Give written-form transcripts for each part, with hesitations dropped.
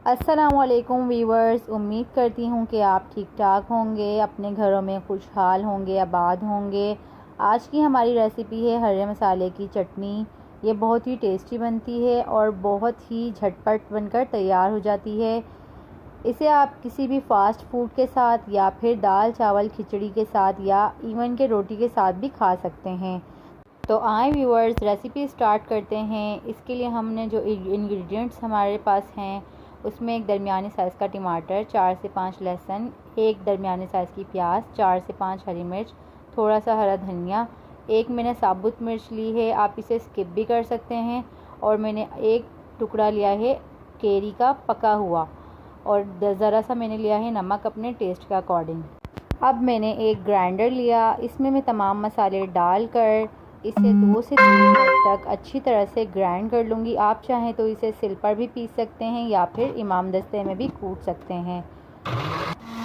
अस्सलामुअलैकुम वीवर्स, उम्मीद करती हूँ कि आप ठीक ठाक होंगे, अपने घरों में खुशहाल होंगे, आबाद होंगे। आज की हमारी रेसिपी है हरे मसाले की चटनी। ये बहुत ही टेस्टी बनती है और बहुत ही झटपट बनकर तैयार हो जाती है। इसे आप किसी भी फास्ट फूड के साथ या फिर दाल चावल खिचड़ी के साथ या इवन के रोटी के साथ भी खा सकते हैं। तो आए व्यूअर्स, रेसिपी स्टार्ट करते हैं। इसके लिए हमने जो इंग्रेडिएंट्स हमारे पास हैं उसमें एक दरमियाने साइज़ का टमाटर, 4 से 5 लहसुन, एक दरमियाने साइज़ की प्याज, 4 से 5 हरी मिर्च, थोड़ा सा हरा धनिया, एक मैंने साबुत मिर्च ली है, आप इसे स्किप भी कर सकते हैं। और मैंने एक टुकड़ा लिया है केरी का पका हुआ और ज़रा सा मैंने लिया है नमक अपने टेस्ट के अकॉर्डिंग। अब मैंने एक ग्राइंडर लिया, इसमें मैं तमाम मसाले डालकर इसे 2 से 3 मिनट तक अच्छी तरह से ग्राइंड कर लूँगी। आप चाहें तो इसे सिल पर भी पीस सकते हैं या फिर इमाम दस्ते में भी कूट सकते हैं।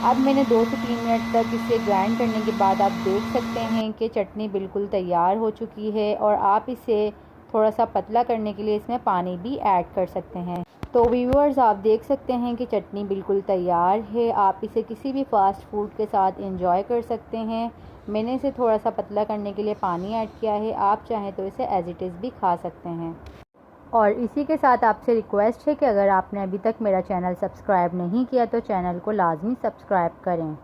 अब मैंने 2 से 3 मिनट तक इसे ग्राइंड करने के बाद आप देख सकते हैं कि चटनी बिल्कुल तैयार हो चुकी है और आप इसे थोड़ा सा पतला करने के लिए इसमें पानी भी ऐड कर सकते हैं। तो व्यूअर्स, आप देख सकते हैं कि चटनी बिल्कुल तैयार है। आप इसे किसी भी फास्ट फूड के साथ एंजॉय कर सकते हैं। मैंने इसे थोड़ा सा पतला करने के लिए पानी ऐड किया है, आप चाहें तो इसे एज इट इज़ भी खा सकते हैं। और इसी के साथ आपसे रिक्वेस्ट है कि अगर आपने अभी तक मेरा चैनल सब्सक्राइब नहीं किया तो चैनल को लाजमी सब्सक्राइब करें।